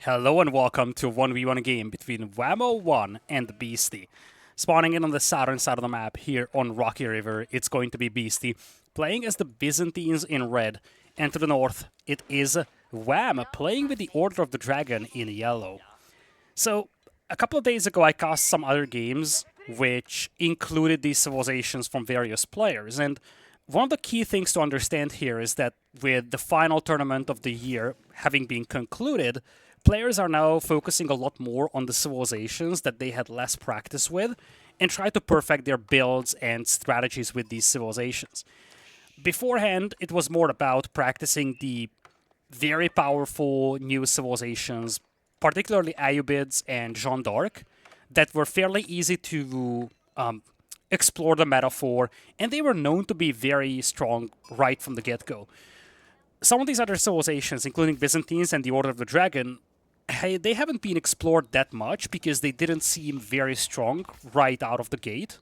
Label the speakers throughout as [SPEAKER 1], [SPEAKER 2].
[SPEAKER 1] Hello and welcome to a 1v1 game between Wam and the Beastie. Spawning in on the southern side of the map here on Rocky River, it's going to be Beastie, playing as the Byzantines in red, and to the north, it is Wam playing with the Order of the Dragon in yellow. So, a couple of days ago I cast some other games which included these civilizations from various players, and one of the key things to understand here is that with the final tournament of the year having been concluded, players are now focusing a lot more on the civilizations that they had less practice with and try to perfect their builds and strategies with these civilizations. Beforehand, it was more about practicing the very powerful new civilizations, particularly Ayyubids and Jeanne d'Arc, that were fairly easy to explore the meta for, and they were known to be very strong right from the get-go. Some of these other civilizations, including Byzantines and the Order of the Dragon, they haven't been explored that much because they didn't seem very strong right out of the gate.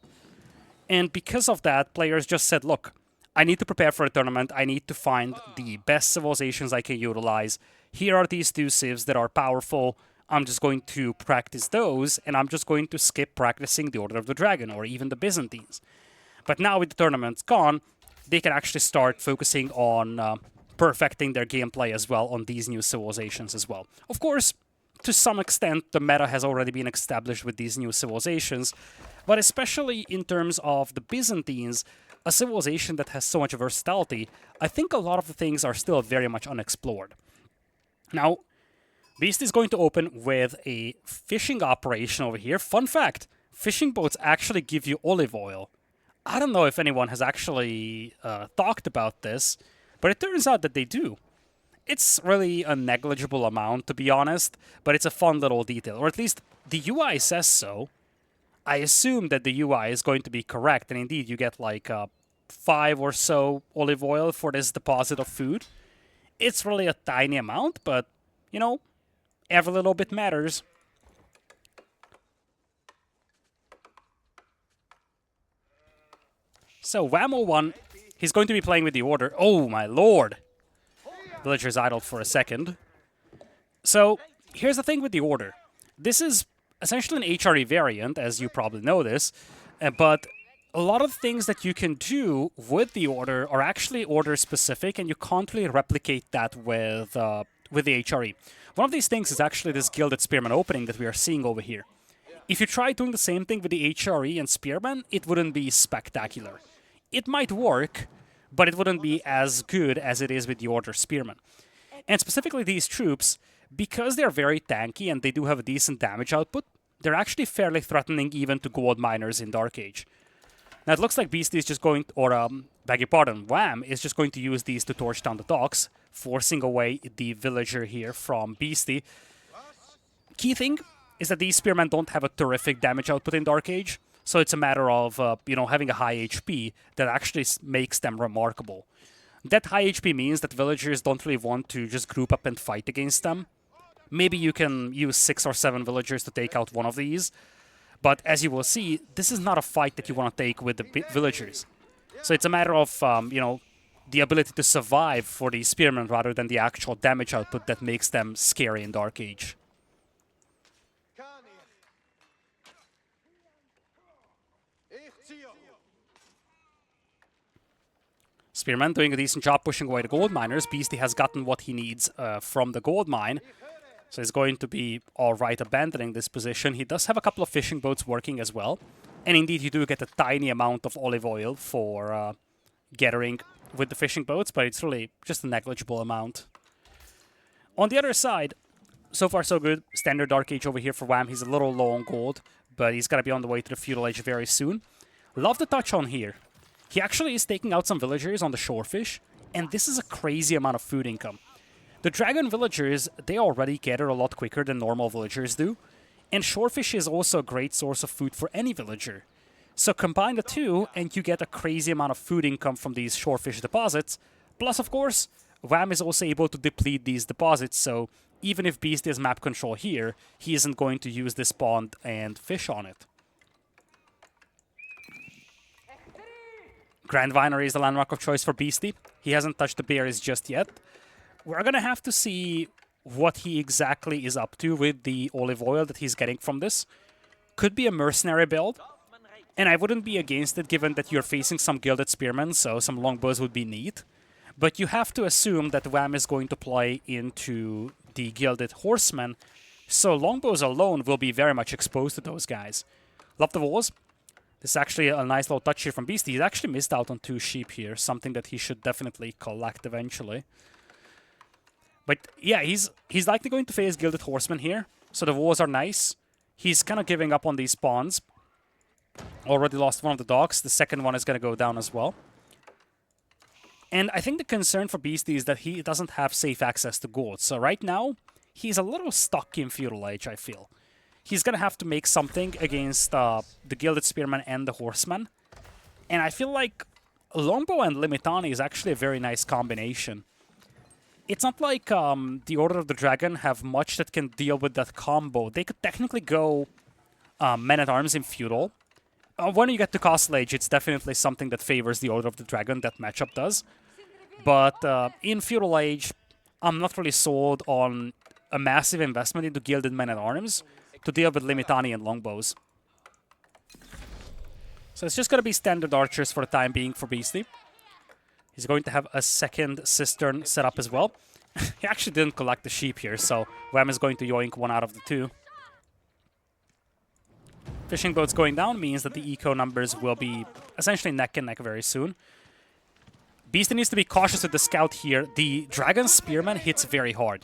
[SPEAKER 1] And because of that, players just said, look, I need to prepare for a tournament, I need to find the best civilizations I can utilize. Here are these two civs that are powerful, I'm just going to practice those, and I'm just going to skip practicing the Order of the Dragon or even the Byzantines. But now with the tournaments gone, they can actually start focusing on perfecting their gameplay as well on these new civilizations as well. Of course, to some extent, the meta has already been established with these new civilizations, but especially in terms of the Byzantines, a civilization that has so much versatility, I think a lot of the things are still very much unexplored. Now, Beast is going to open with a fishing operation over here. Fun fact, fishing boats actually give you olive oil. I don't know if anyone has actually talked about this, but it turns out that they do. It's really a negligible amount, to be honest, but it's a fun little detail, or at least the UI says so. I assume that the UI is going to be correct, and indeed you get like 5 or so olive oil for this deposit of food. It's really a tiny amount, but, you know, every little bit matters. So, Wam he's going to be playing with the Order. Oh, my lord! Villagers idled for a second. So, here's the thing with the Order. This is essentially an HRE variant, as you probably know this, but a lot of things that you can do with the Order are actually Order-specific, and you can't really replicate that with the HRE. One of these things is actually this Gilded Spearman opening that we are seeing over here. If you try doing the same thing with the HRE and Spearman, it wouldn't be spectacular. It might work, but it wouldn't be as good as it is with the Order Spearman. And specifically these troops, because they're very tanky and they do have a decent damage output, they're actually fairly threatening even to gold miners in Dark Age. Now it looks like Beastie is just going, beg your pardon, Wam is just going to use these to torch down the docks, forcing away the villager here from Beastie. Key thing is that these spearmen don't have a terrific damage output in Dark Age, so it's a matter of, having a high HP that actually makes them remarkable. That high HP means that villagers don't really want to just group up and fight against them. Maybe you can use 6 or 7 villagers to take out one of these, but as you will see, this is not a fight that you want to take with the villagers. So it's a matter of, the ability to survive for the spearmen rather than the actual damage output that makes them scary in Dark Age. Spearman doing a decent job pushing away the gold miners. Beastie has gotten what he needs from the gold mine. So he's going to be alright abandoning this position. He does have a couple of fishing boats working as well. And indeed you do get a tiny amount of olive oil for gathering with the fishing boats, but it's really just a negligible amount. On the other side, so far so good. Standard Dark Age over here for Wam. He's a little low on gold, but he's got to be on the way to the Feudal Age very soon. Love the touch on here. He actually is taking out some villagers on the shorefish, and this is a crazy amount of food income. The dragon villagers, they already gather a lot quicker than normal villagers do, and shorefish is also a great source of food for any villager. So combine the two, and you get a crazy amount of food income from these shorefish deposits. Plus, of course, Wam is also able to deplete these deposits, so even if Beast has map control here, he isn't going to use this pond and fish on it. Grand Vinery is the landmark of choice for Beastie. He hasn't touched the berries just yet. We're gonna have to see what he exactly is up to with the olive oil that he's getting from this. Could be a mercenary build, and I wouldn't be against it given that you're facing some Gilded Spearmen, so some longbows would be neat. But you have to assume that Wam is going to play into the Gilded Horsemen, so longbows alone will be very much exposed to those guys. Love the walls. This is actually a nice little touch here from Beastie. He's actually missed out on 2 sheep here, something that he should definitely collect eventually. But yeah, he's likely going to face Gilded Horsemen here, so the walls are nice. He's kind of giving up on these spawns. Already lost one of the dogs. The second one is going to go down as well. And I think the concern for Beastie is that he doesn't have safe access to gold. So right now, he's a little stuck in Feudal Age, I feel. He's going to have to make something against the Gilded Spearman and the Horseman. And I feel like Longbow and Limitani is actually a very nice combination. It's not like the Order of the Dragon have much that can deal with that combo. They could technically go Men-at-Arms in Feudal. When you get to Castle Age, it's definitely something that favors the Order of the Dragon, that matchup does. But in Feudal Age, I'm not really sold on a massive investment into Gilded Men-at-Arms to deal with Limitani and Longbows. So it's just going to be standard archers for the time being for Beastie. He's going to have a second cistern set up as well. He actually didn't collect the sheep here, so Wam is going to yoink 1 out of the 2. Fishing boats going down means that the eco numbers will be essentially neck and neck very soon. Beastie needs to be cautious with the scout here. The Dragon Spearman hits very hard.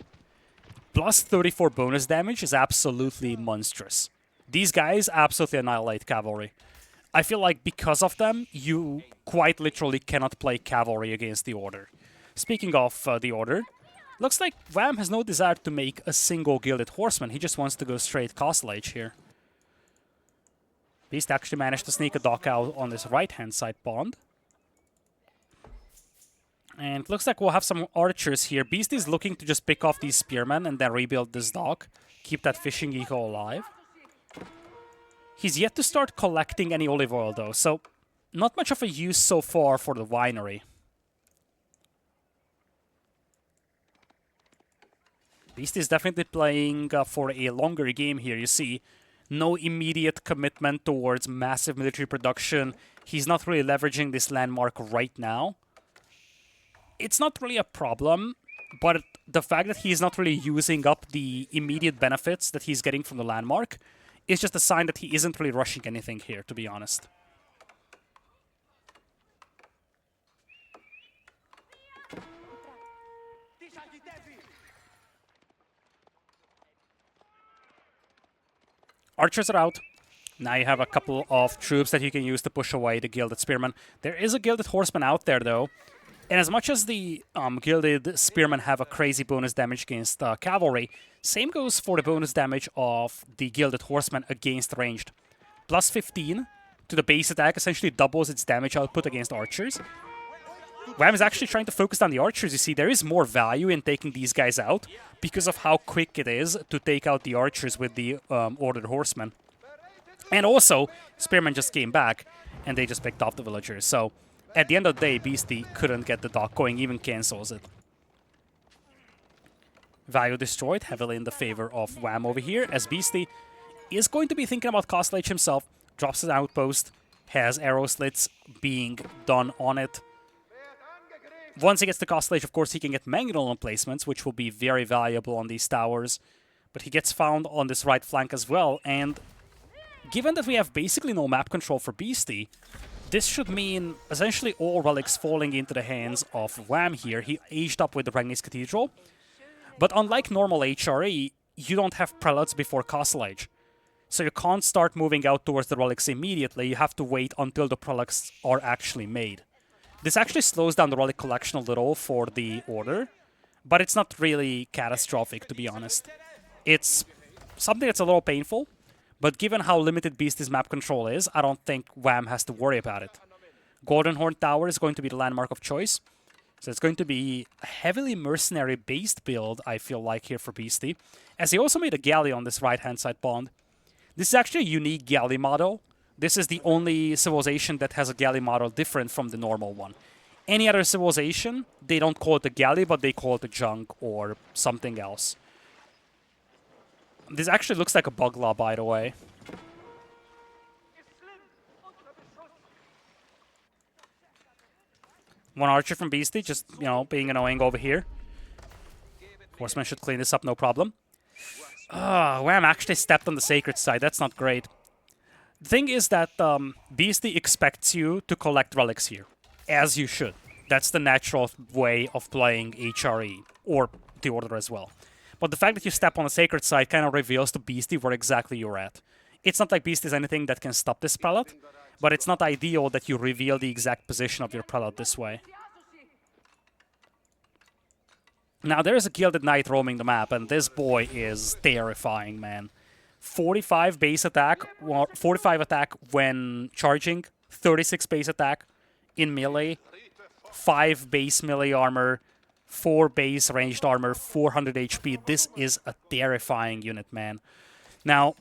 [SPEAKER 1] Plus 34 bonus damage is absolutely monstrous. These guys absolutely annihilate cavalry. I feel like because of them, you quite literally cannot play cavalry against the Order. Speaking of the Order, looks like Wam has no desire to make a single Gilded Horseman. He just wants to go straight Castle Age here. Beast actually managed to sneak a dock out on this right-hand side pond. And it looks like we'll have some archers here. Beast is looking to just pick off these spearmen and then rebuild this dock. Keep that fishing eco alive. He's yet to start collecting any olive oil though, so not much of a use so far for the winery. Beast is definitely playing for a longer game here, you see. No immediate commitment towards massive military production. He's not really leveraging this landmark right now. It's not really a problem, but the fact that he's not really using up the immediate benefits that he's getting from the landmark is just a sign that he isn't really rushing anything here, to be honest. Archers are out. Now you have a couple of troops that you can use to push away the Gilded Spearmen. There is a Gilded Horseman out there, though. And as much as the Gilded Spearmen have a crazy bonus damage against cavalry, same goes for the bonus damage of the Gilded Horseman against ranged. Plus 15 to the base attack essentially doubles its damage output against archers. Wam is actually trying to focus on the archers. You see, there is more value in taking these guys out because of how quick it is to take out the archers with the Ordered Horsemen. And also, Spearmen just came back and they just picked off the villagers. So, at the end of the day, Beastie couldn't get the dock going, even cancels it. Value destroyed, heavily in the favor of Wam over here, as Beastie is going to be thinking about Castle Age himself, drops an outpost, has arrow slits being done on it. Once he gets to Castle Age, of course, he can get Mangonel emplacements, which will be very valuable on these towers. But he gets found on this right flank as well, and given that we have basically no map control for Beastie, this should mean essentially all relics falling into the hands of Wam here. He aged up with the Ragni's Cathedral, but unlike normal HRE, you don't have prelates before Castle Age. So you can't start moving out towards the relics immediately, you have to wait until the prelates are actually made. This actually slows down the relic collection a little for the Order, but it's not really catastrophic, to be honest. It's something that's a little painful, but given how limited Beastie's map control is, I don't think Wam has to worry about it. Golden Horn Tower is going to be the landmark of choice, so it's going to be a heavily mercenary-based build, I feel like, here for Beastie, as he also made a galley on this right-hand side pond. This is actually a unique galley model. This is the only civilization that has a galley model different from the normal one. Any other civilization, they don't call it a galley, but they call it a junk or something else. This actually looks like a bug law, by the way. One archer from Beasty, just, you know, being annoying over here. Horseman should clean this up, no problem. Wham actually stepped on the sacred side. That's not great. The thing is that Beasty expects you to collect relics here, as you should. That's the natural way of playing HRE, or the Order as well. But the fact that you step on the sacred side kind of reveals to Beasty where exactly you're at. It's not like Beasty is anything that can stop this prelate, but it's not ideal that you reveal the exact position of your prelate this way. Now, there is a Gilded Knight roaming the map, and this boy is terrifying, man. 45 base attack, 45 attack when charging, 36 base attack in melee, 5 base melee armor, 4 base ranged armor, 400 HP. This is a terrifying unit, man. Now,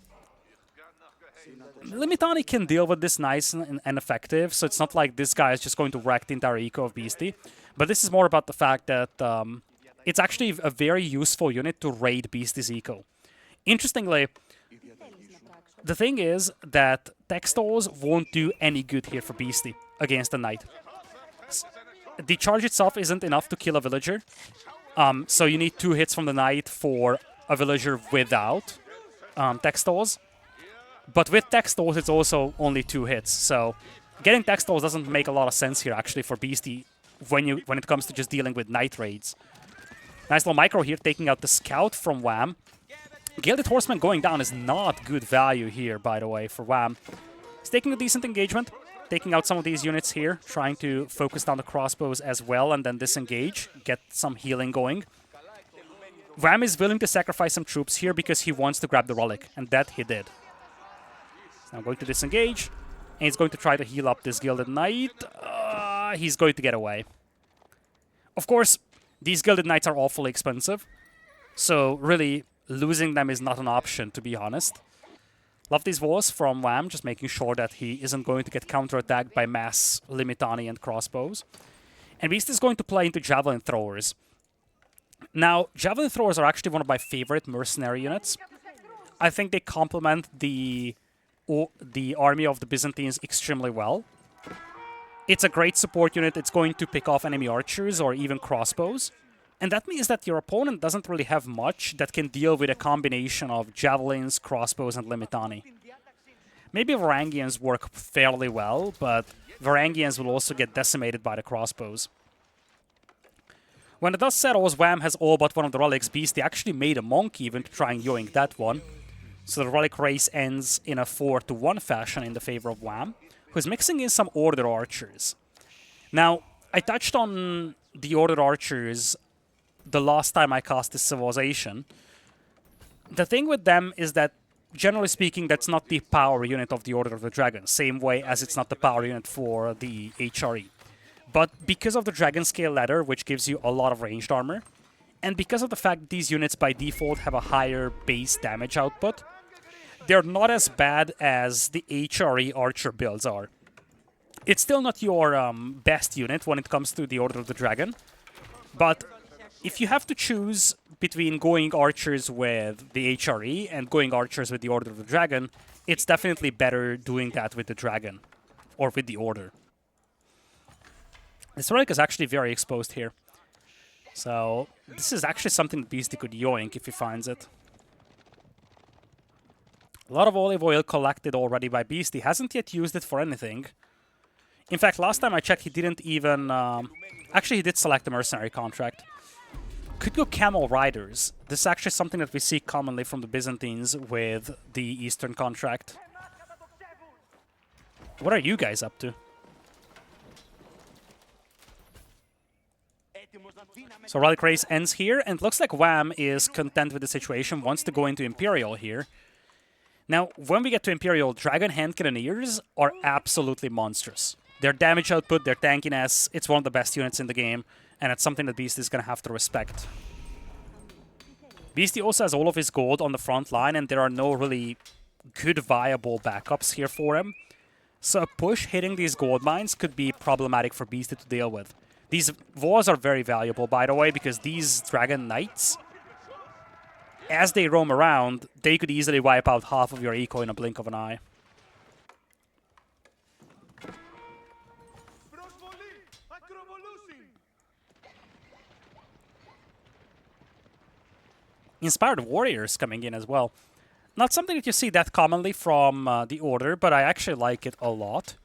[SPEAKER 1] Limitani can deal with this nice and effective, so it's not like this guy is just going to wreck the entire eco of Beasty. But this is more about the fact that it's actually a very useful unit to raid Beasty's eco. Interestingly, the thing is that Textiles won't do any good here for Beasty against the Knight. The charge itself isn't enough to kill a villager, so you need 2 hits from the Knight for a villager without Textiles. But with Textiles, it's also only 2 hits, so getting Textiles doesn't make a lot of sense here, actually, for Beasty when it comes to just dealing with Knight raids. Nice little micro here, taking out the Scout from Wam. Gilded Horseman going down is not good value here, by the way, for Wam. He's taking a decent engagement, taking out some of these units here, trying to focus down the crossbows as well, and then disengage, get some healing going. Wam is willing to sacrifice some troops here because he wants to grab the relic, and that he did. He's now going to disengage, and he's going to try to heal up this Gilded Knight. He's going to get away. Of course, these Gilded Knights are awfully expensive, so really losing them is not an option, to be honest. Love these wars from Wam, just making sure that he isn't going to get counterattacked by mass Limitani and crossbows. And Beast is going to play into Javelin Throwers. Now, Javelin Throwers are actually one of my favorite mercenary units. I think they complement the army of the Byzantines extremely well. It's a great support unit. It's going to pick off enemy archers or even crossbows. And that means that your opponent doesn't really have much that can deal with a combination of javelins, crossbows, and Limitani. Maybe Varangians work fairly well, but Varangians will also get decimated by the crossbows. When the dust settles, Wam has all but one of the relics. Beasty actually made a monk even to try and yoink that one. So the relic race ends in a 4-1 fashion in the favor of Wam, who's mixing in some Order Archers. Now, I touched on the Order Archers the last time I cast this Civilization. The thing with them is that, generally speaking, that's not the power unit of the Order of the Dragon, same way as it's not the power unit for the HRE. But because of the Dragon Scale ladder, which gives you a lot of ranged armor, and because of the fact that these units by default have a higher base damage output, they're not as bad as the HRE Archer builds are. It's still not your best unit when it comes to the Order of the Dragon, but if you have to choose between going archers with the HRE and going archers with the Order of the Dragon, it's definitely better doing that with the Dragon, or with the Order. This relic is actually very exposed here. So, this is actually something that Beasty could yoink if he finds it. A lot of olive oil collected already by Beasty. Hasn't yet used it for anything. In fact, last time I checked, he didn't even... actually, he did select the mercenary contract. Could go Camel Riders. This is actually something that we see commonly from the Byzantines with the Eastern contract. What are you guys up to? So Relic Race ends here, and it looks like Wam is content with the situation, wants to go into Imperial here. Now, when we get to Imperial, Dragon Hand Cannoneers are absolutely monstrous. Their damage output, their tankiness, it's one of the best units in the game, and it's something that Beasty is going to have to respect. Beasty also has all of his gold on the front line, and there are no really good viable backups here for him. So a push hitting these gold mines could be problematic for Beasty to deal with. These wars are very valuable, by the way, because these Dragon Knights as they roam around, they could easily wipe out half of your eco in a blink of an eye. Inspired Warriors coming in as well. Not something that you see that commonly from the Order, but I actually like it a lot.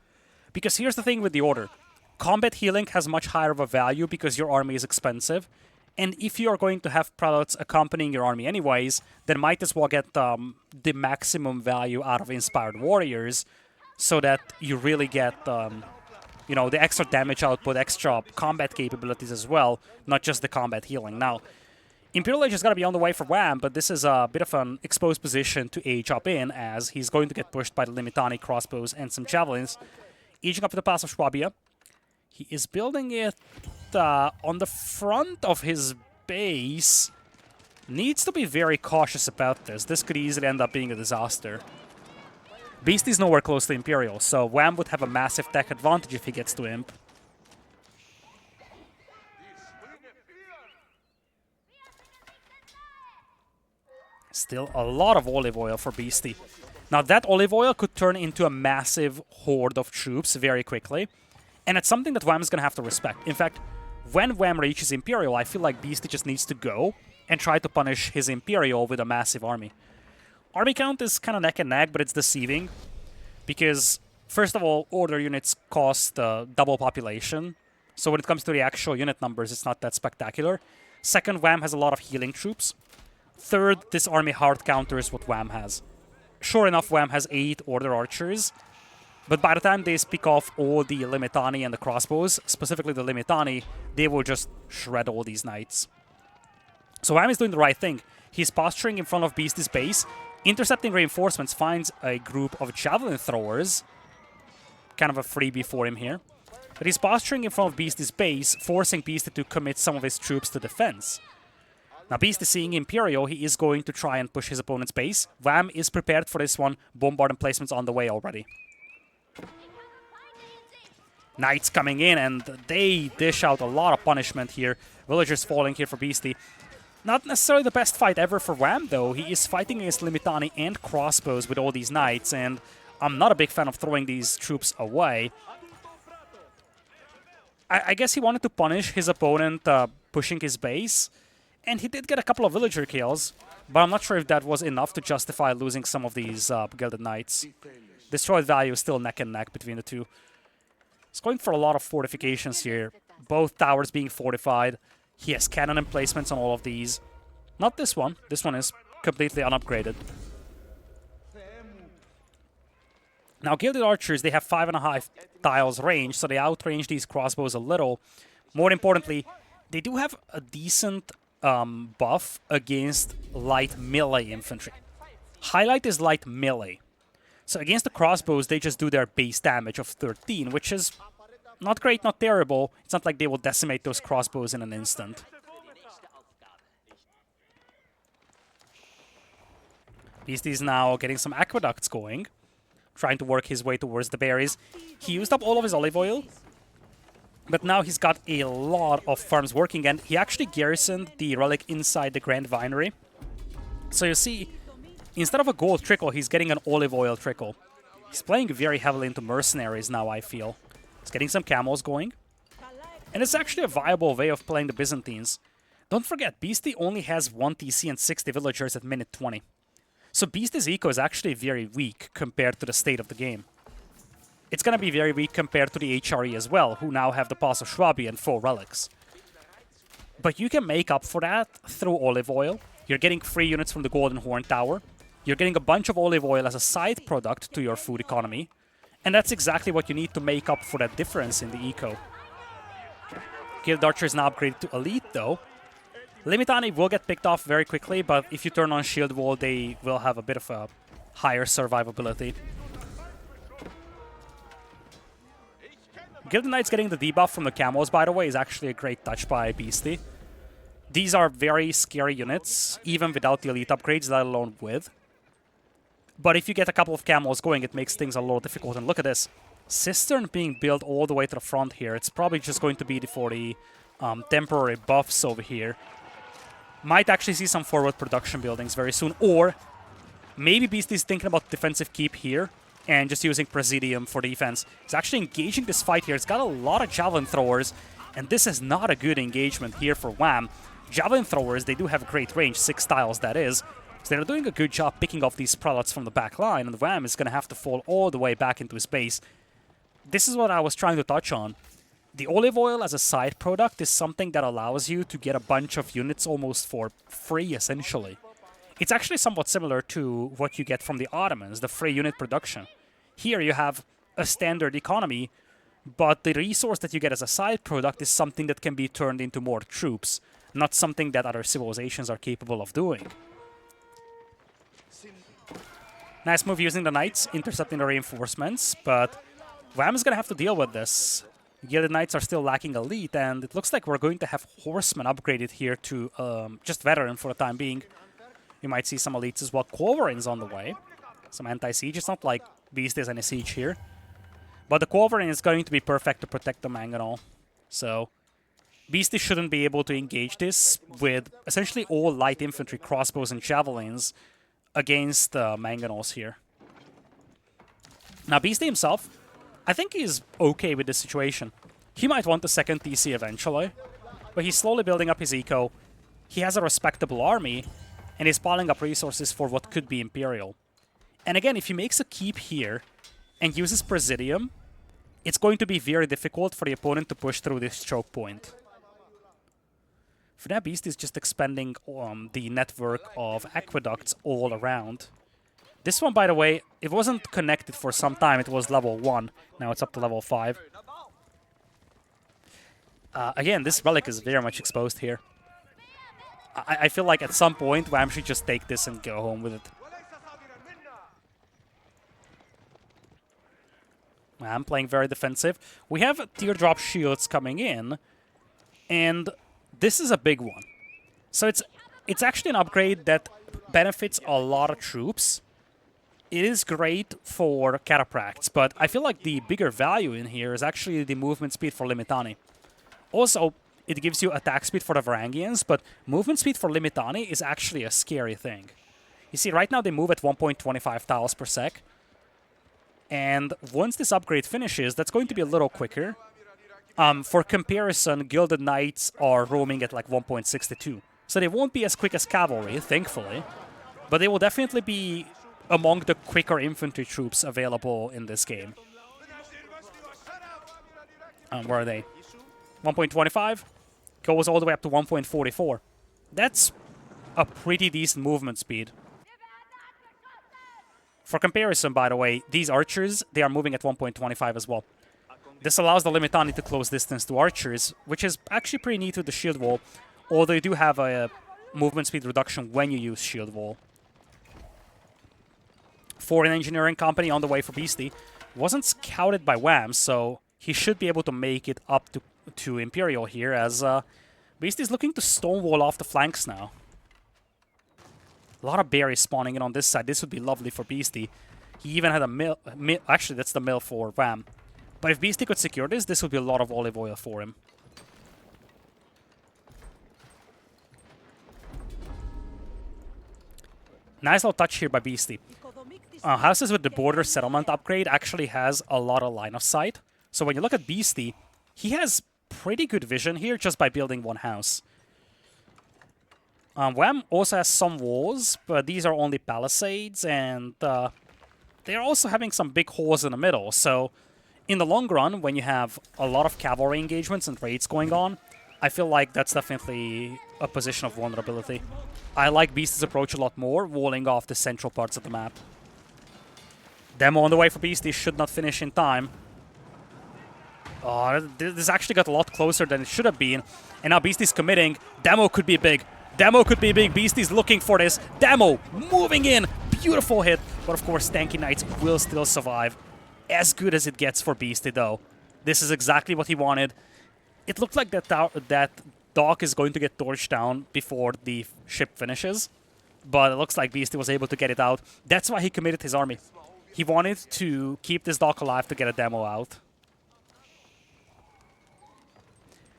[SPEAKER 1] Because here's the thing with the Order. Combat healing has much higher of a value because your army is expensive. And if you are going to have products accompanying your army anyways, then might as well get the maximum value out of Inspired Warriors so that you really get, you know, the extra damage output, extra combat capabilities as well, not just the combat healing. Now, Imperial Age is going to be on the way for Wam, but this is a bit of an exposed position to age up in, as he's going to get pushed by the Limitani crossbows and some javelins. Aging up to the Pass of Schwabia. He is building it on the front of his base. Needs to be very cautious about this. This could easily end up being a disaster. Beastie's nowhere close to Imperial, so Wam would have a massive tech advantage if he gets to Imp. Still a lot of olive oil for Beastie. Now that olive oil could turn into a massive horde of troops very quickly. And it's something that Wham is going to have to respect. In fact, when Wham reaches Imperial, I feel like Beastie just needs to go and try to punish his Imperial with a massive army. Army count is kind of neck and neck, but it's deceiving. Because, first of all, Order units cost double population. So when it comes to the actual unit numbers, it's not that spectacular. Second, Wham has a lot of healing troops. Third, this army hard counters what Wham has. Sure enough, Wham has 8 Order archers, but by the time they pick off all the Limitani and the crossbows, specifically the Limitani, they will just shred all these knights. So Wham is doing the right thing. He's posturing in front of Beastie's base, intercepting reinforcements, finds a group of javelin throwers. Kind of a freebie for him here. But he's posturing in front of Beastie's base, forcing Beastie to commit some of his troops to defense. Now, Beastie seeing Imperial, he is going to try and push his opponent's base. Wham is prepared for this one. Bombard emplacements on the way already. Knights coming in, and they dish out a lot of punishment here. Villagers falling here for Beastie. Not necessarily the best fight ever for Wham, though. He is fighting against Limitani and crossbows with all these knights, and I'm not a big fan of throwing these troops away. I guess he wanted to punish his opponent pushing his base. And he did get a couple of villager kills, but I'm not sure if that was enough to justify losing some of these Gilded Knights. Destroyed value is still neck and neck between the two. He's going for a lot of fortifications here. Both towers being fortified. He has cannon emplacements on all of these. Not this one. This one is completely unupgraded. Now, Gilded Archers, they have 5.5 tiles range, so they outrange these crossbows a little. More importantly, they do have a decent buff against light melee infantry. Highlight is light melee. So against the crossbows, they just do their base damage of 13, which is not great, not terrible. It's not like they will decimate those crossbows in an instant. Beastie is now getting some aqueducts going, trying to work his way towards the berries. He used up all of his olive oil, but now he's got a lot of farms working, and he actually garrisoned the relic inside the Grand Vinery. So you see, instead of a gold trickle, he's getting an olive oil trickle. He's playing very heavily into mercenaries now, I feel. He's getting some camels going. And it's actually a viable way of playing the Byzantines. Don't forget, Beastie only has 1 TC and 60 villagers at minute 20. So Beastie's eco is actually very weak compared to the state of the game. It's going to be very weak compared to the HRE as well, who now have the Pass of Schwabi and 4 relics. But you can make up for that through olive oil. You're getting free units from the Golden Horn Tower. You're getting a bunch of olive oil as a side product to your food economy. And that's exactly what you need to make up for that difference in the eco. Guild Archer is now upgraded to Elite, though. Limitani will get picked off very quickly, but if you turn on Shield Wall, they will have a bit of a higher survivability. Gilded Knights getting the debuff from the Camels, by the way, is actually a great touch by Beastie. These are very scary units, even without the Elite upgrades, let alone with. But if you get a couple of Camels going, it makes things a little difficult. And look at this. Cistern being built all the way to the front here. It's probably just going to be for the temporary buffs over here. Might actually see some forward production buildings very soon. Or maybe Beasty's thinking about defensive keep here and just using Presidium for defense. He's actually engaging this fight here. It's got a lot of Javelin Throwers, and this is not a good engagement here for Wam. Javelin Throwers, they do have great range, 6 tiles that is. So they're doing a good job picking off these Prelates from the back line, and Wam is going to have to fall all the way back into his base. This is what I was trying to touch on. The olive oil as a side product is something that allows you to get a bunch of units almost for free, essentially. It's actually somewhat similar to what you get from the Ottomans, the free unit production. Here you have a standard economy, but the resource that you get as a side product is something that can be turned into more troops, not something that other civilizations are capable of doing. Nice move using the Knights, intercepting the reinforcements, but Wam is going to have to deal with this. Yeah, the Knights are still lacking elite, and it looks like we're going to have Horsemen upgraded here to just Veteran for the time being. You might see some elites as well. Quovering's on the way. Some anti-siege. It's not like Beast is any siege here. But the Quovering is going to be perfect to protect the Mangonel. So Beastie shouldn't be able to engage this with essentially all light infantry, crossbows, and javelins against Mangonels here. Now, Beastie himself, I think he's okay with this situation. He might want the second TC eventually, but he's slowly building up his eco. He has a respectable army, and he's piling up resources for what could be Imperial. And again, if he makes a keep here and uses Presidium, it's going to be very difficult for the opponent to push through this choke point. For now, Beast is just expanding the network of aqueducts all around. This one, by the way, it wasn't connected for some time. It was level 1. Now it's up to level 5. Again, this relic is very much exposed here. I feel like at some point, Wam should just take this and go home with it. Wam playing very defensive. We have Teardrop Shields coming in, and this is a big one. So it's actually an upgrade that benefits a lot of troops. It is great for Catapracts, but I feel like the bigger value in here is actually the movement speed for Limitani. Also, it gives you attack speed for the Varangians, but movement speed for Limitani is actually a scary thing. You see, right now they move at 1.25 tiles per sec. And once this upgrade finishes, that's going to be a little quicker. For comparison, Gilded Knights are roaming at like 1.62. So they won't be as quick as Cavalry, thankfully. But they will definitely be among the quicker infantry troops available in this game. Where are they? 1.25? Goes all the way up to 1.44. That's a pretty decent movement speed. For comparison, by the way, these archers, they are moving at 1.25 as well. This allows the Limitani to close distance to archers, which is actually pretty neat with the shield wall, although you do have a movement speed reduction when you use shield wall. Foreign engineering company on the way for Beastie. Wasn't scouted by Wam, so he should be able to make it up to Imperial here, as Beastie's looking to stonewall off the flanks now. A lot of berries spawning in on this side. This would be lovely for Beastie. He even had a mill. Actually, that's the mill for Wam. But if Beastie could secure this, this would be a lot of olive oil for him. Nice little touch here by Beastie. Houses with the border settlement upgrade actually has a lot of line of sight. So when you look at Beastie, he has pretty good vision here just by building one house. Wam also has some walls, but these are only palisades, and they're also having some big holes in the middle. So in the long run, when you have a lot of cavalry engagements and raids going on, I feel like that's definitely a position of vulnerability. I like Beastie's approach a lot more, walling off the central parts of the map. Demo on the way for Beastie should not finish in time. Oh, this actually got a lot closer than it should have been. And now Beastie's committing. Demo could be big. Demo could be big. Beastie's looking for this. Demo moving in. Beautiful hit. But of course, Tanky Knights will still survive. As good as it gets for Beastie, though. This is exactly what he wanted. It looked like that dock is going to get torched down before the ship finishes. But it looks like Beastie was able to get it out. That's why he committed his army. He wanted to keep this dock alive to get a demo out.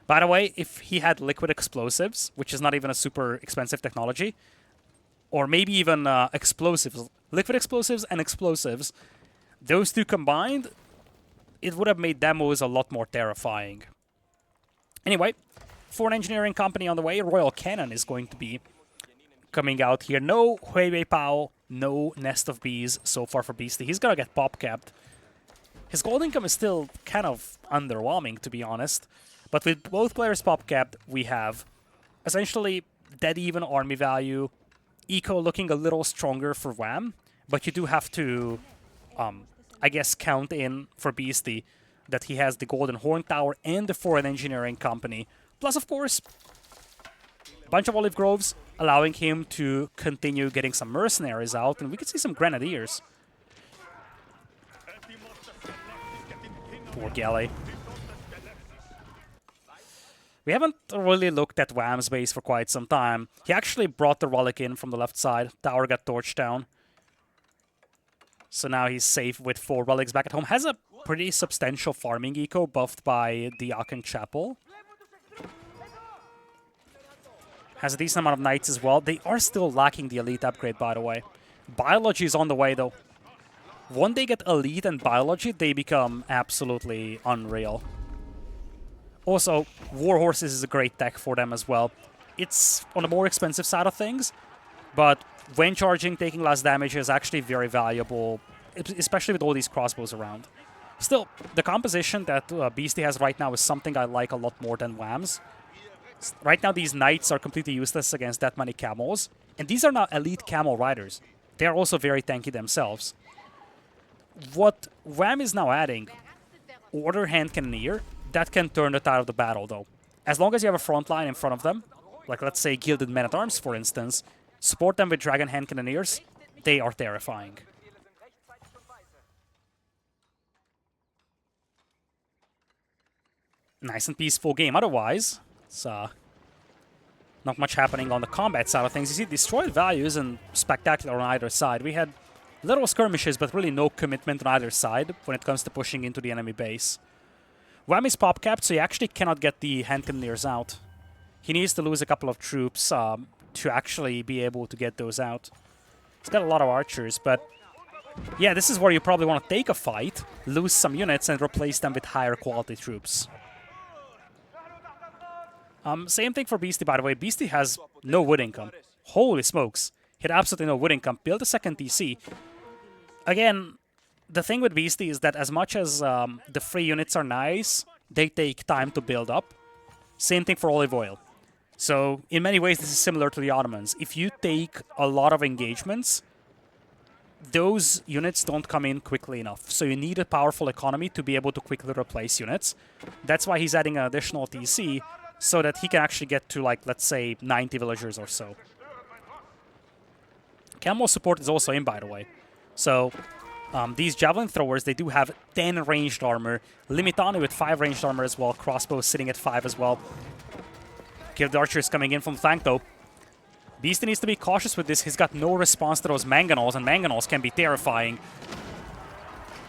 [SPEAKER 1] By the way, if he had liquid explosives, which is not even a super expensive technology, or maybe even explosives, liquid explosives and explosives, those two combined, it would have made demos a lot more terrifying. Anyway, for an engineering company on the way, Royal Cannon is going to be coming out here. No Huiwei Pao, no Nest of Bees so far for Beasty. He's gonna get pop-capped. His gold income is still kind of underwhelming, to be honest. But with both players pop-capped, we have essentially dead-even army value. Eco looking a little stronger for Wam, but you do have to, I guess, count in for Beasty that he has the Golden Horn Tower and the Foreign Engineering Company. Plus, of course, a bunch of olive groves, allowing him to continue getting some mercenaries out, and we could see some grenadiers. Poor Galley. We haven't really looked at Wam's base for quite some time. He actually brought the Relic in from the left side. Tower got torched down. So now he's safe with 4 Relics back at home. Has a pretty substantial farming eco buffed by the Aachen Chapel. Has a decent amount of Knights as well. They are still lacking the Elite upgrade, by the way. Biology is on the way, though. When they get Elite and Biology, they become absolutely unreal. Also, War Horses is a great tech for them as well. It's on the more expensive side of things, but when charging, taking less damage is actually very valuable, especially with all these crossbows around. Still, the composition that Beasty has right now is something I like a lot more than Wam's. Right now, these Knights are completely useless against that many Camels, and these are not elite Camel riders. They are also very tanky themselves. What Wam is now adding, Order Hand Cannoneer, that can turn the tide of the battle, though. As long as you have a front line in front of them, like let's say Gilded Men-at-Arms, for instance, support them with Dragon Hand Cannoneers, they are terrifying. Nice and peaceful game. Otherwise, it's not much happening on the combat side of things. You see, destroyed value isn't spectacular on either side. We had little skirmishes, but really no commitment on either side when it comes to pushing into the enemy base. Wam is pop-capped, so he actually cannot get the hand cannoneers out. He needs to lose a couple of troops to actually be able to get those out. He's got a lot of archers, but yeah, this is where you probably want to take a fight, lose some units, and replace them with higher quality troops. Same thing for Beasty, by the way. Beasty has no wood income. Holy smokes. He had absolutely no wood income. Build a second TC. Again, the thing with Beasty is that as much as the free units are nice, they take time to build up. Same thing for Olive Oil. So, in many ways, this is similar to the Ottomans. If you take a lot of engagements, those units don't come in quickly enough. So you need a powerful economy to be able to quickly replace units. That's why he's adding an additional TC, so that he can actually get to, like, let's say, 90 villagers or so. Camel support is also in, by the way. So, these javelin throwers, they do have 10 ranged armor. Limitani with 5 ranged armor as well. Crossbow sitting at 5 as well. Gilded Archers coming in from the flank, though. Beasty needs to be cautious with this. He's got no response to those Mangonels, and Mangonels can be terrifying.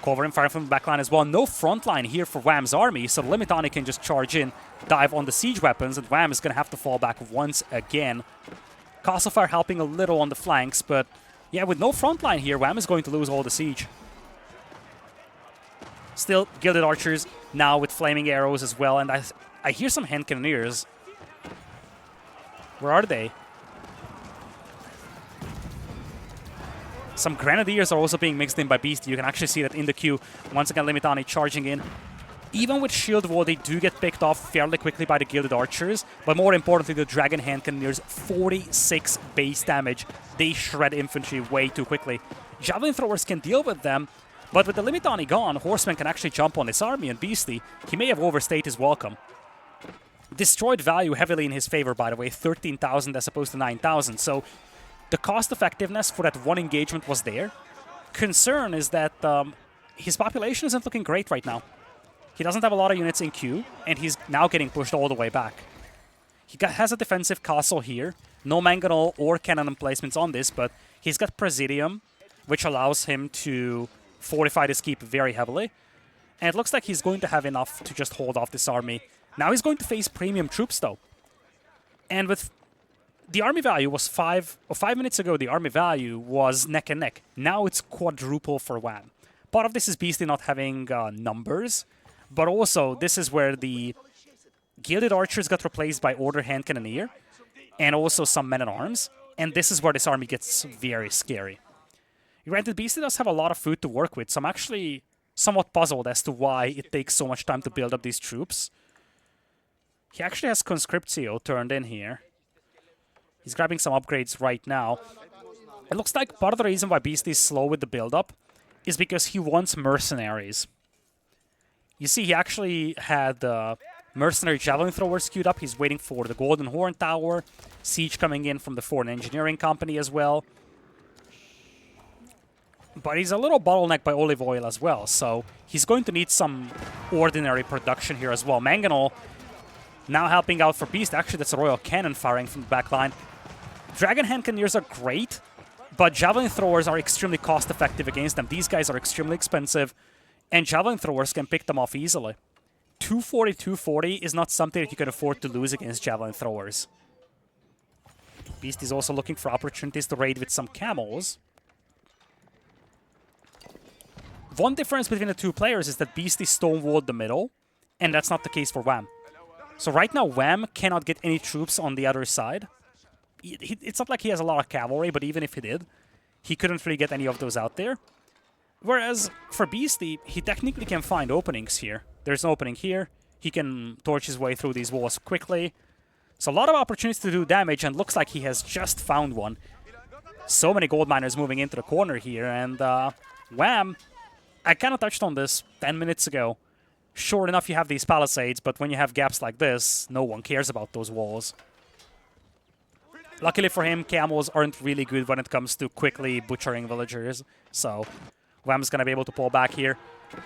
[SPEAKER 1] Covering fire from the backline as well. No front line here for Wam's army, so Limitani can just charge in, dive on the siege weapons, and Wam is going to have to fall back once again. Castle Fire helping a little on the flanks, but yeah, with no front line here, Wam is going to lose all the siege. Still, Gilded Archers now with flaming arrows as well, and I hear some hand cannoneers. Where are they? Some Grenadiers are also being mixed in by Beasty. You can actually see that in the queue. Once again, Limitani charging in. Even with Shield Wall, they do get picked off fairly quickly by the Gilded Archers. But more importantly, the Dragon Hand Cannoneers, 46 base damage. They shred infantry way too quickly. Javelin Throwers can deal with them, but with the Limitani gone, Horsemen can actually jump on this army, and Beasty, he may have overstayed his welcome. Destroyed value heavily in his favor, by the way, 13,000 as opposed to 9,000. So the cost effectiveness for that one engagement was there. Concern is that his population isn't looking great right now. He doesn't have a lot of units in queue, and he's now getting pushed all the way back. He has a defensive castle here. No Mangonel or cannon emplacements on this, but he's got Presidium, which allows him to fortify this keep very heavily. And it looks like he's going to have enough to just hold off this army. Now he's going to face premium troops, though. And with the army value was 5 minutes ago, the army value was neck and neck. Now it's quadruple for Wam. Part of this is Beasty not having numbers, but also this is where the Gilded Archers got replaced by Order Hand Cannoneer, and also some Men-at-Arms, and this is where this army gets very scary. Granted, Beasty does have a lot of food to work with, so I'm actually somewhat puzzled as to why it takes so much time to build up these troops. He actually has Conscriptio turned in here. He's grabbing some upgrades right now. It looks like part of the reason why Beasty is slow with the build-up is because he wants mercenaries. You see, he actually had mercenary javelin throwers queued up. He's waiting for the Golden Horn Tower. Siege coming in from the Foreign Engineering Company as well. But he's a little bottlenecked by olive oil as well, so he's going to need some ordinary production here as well. Mangonel now helping out for Beast. Actually, that's a Royal Cannon firing from the back line. Dragon Hand Cannoneers are great, but Javelin Throwers are extremely cost-effective against them. These guys are extremely expensive, and Javelin Throwers can pick them off easily. 240, 240 is not something that you can afford to lose against Javelin Throwers. Beast is also looking for opportunities to raid with some camels. One difference between the two players is that Beasty stonewalled the middle, and that's not the case for Wam. So right now, Wam cannot get any troops on the other side. It's not like he has a lot of cavalry, but even if he did, he couldn't really get any of those out there. Whereas for Beasty, he technically can find openings here. There's an opening here. He can torch his way through these walls quickly. So a lot of opportunities to do damage, and looks like he has just found one. So many gold miners moving into the corner here, and Wam, I kind of touched on this 10 minutes ago. Sure enough, you have these palisades, but when you have gaps like this, no one cares about those walls. Luckily for him, camels aren't really good when it comes to quickly butchering villagers, so Wham's going to be able to pull back here.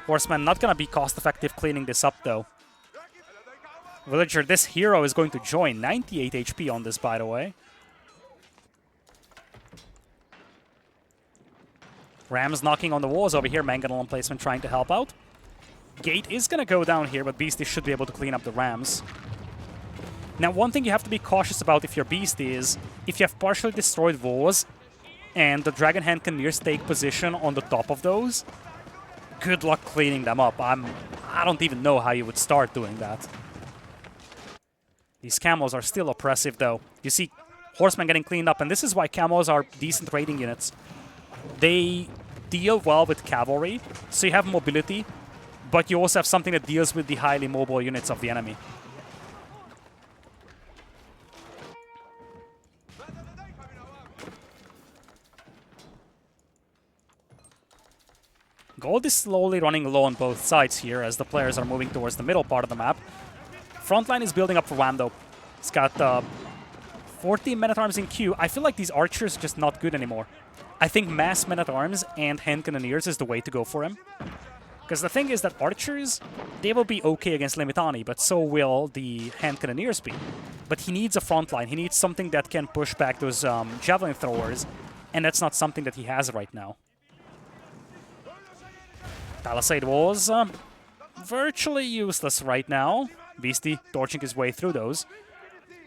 [SPEAKER 1] Horseman not going to be cost-effective cleaning this up, though. Villager, this hero is going to join. 98 HP on this, by the way. Rams knocking on the walls over here. Mangonel on placement trying to help out. Gate is going to go down here, but Beasty should be able to clean up the Rams. Now, one thing you have to be cautious about if you're Beasty is if you have partially destroyed walls and the Dragon Hand Cannoneers take position on the top of those, good luck cleaning them up. I don't even know how you would start doing that. These camels are still oppressive, though. You see Horsemen getting cleaned up, and this is why camels are decent raiding units. They deal well with cavalry, so you have mobility, but you also have something that deals with the highly mobile units of the enemy. Gold is slowly running low on both sides here as the players are moving towards the middle part of the map. Frontline is building up for Wam, though. It's got 14 Men-at-Arms in queue. I feel like these archers are just not good anymore. I think mass Men-at-Arms and Hand Cannoneers is the way to go for him. Because the thing is that archers, they will be okay against Limitani, but so will the Hand Cannoneers be. But he needs a frontline. He needs something that can push back those Javelin Throwers, and that's not something that he has right now. Palisade walls, virtually useless right now. Beasty torching his way through those.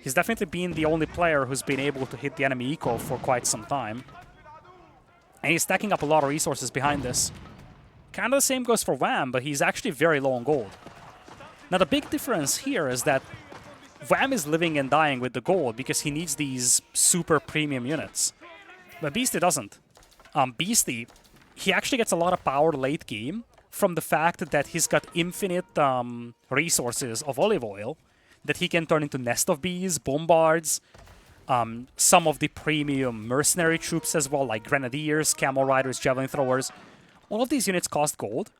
[SPEAKER 1] He's definitely been the only player who's been able to hit the enemy eco for quite some time. And he's stacking up a lot of resources behind this. Kind of the same goes for Wam, but he's actually very low on gold. Now the big difference here is that Wam is living and dying with the gold because he needs these super premium units. But Beasty doesn't. Beasty, he actually gets a lot of power late game from the fact that he's got infinite resources of olive oil that he can turn into Nest of Bees, Bombards, some of the premium mercenary troops as well, like Grenadiers, Camel Riders, Javelin Throwers. All of these units cost gold.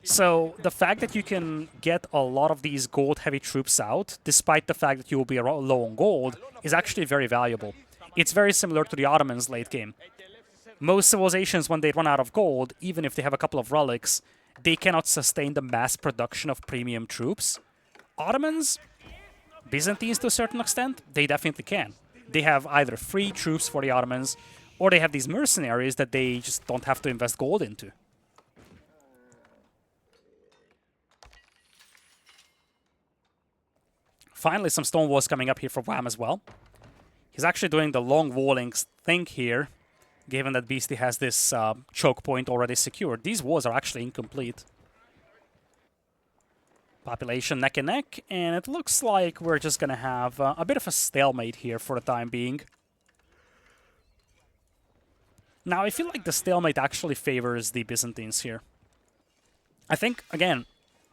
[SPEAKER 1] So the fact that you can get a lot of these gold-heavy troops out, despite the fact that you will be low on gold, is actually very valuable. It's very similar to the Ottomans late game. Most civilizations, when they run out of gold, even if they have a couple of relics, they cannot sustain the mass production of premium troops. Ottomans, Byzantines to a certain extent, they definitely can. They have either free troops for the Ottomans, or they have these mercenaries that they just don't have to invest gold into. Finally, some stone walls coming up here for Wam as well. He's actually doing the long walling thing here, given that Beasty has this choke point already secured. These walls are actually incomplete. Population neck and neck, and it looks like we're just gonna have a bit of a stalemate here for the time being. Now, I feel like the stalemate actually favors the Byzantines here. I think, again,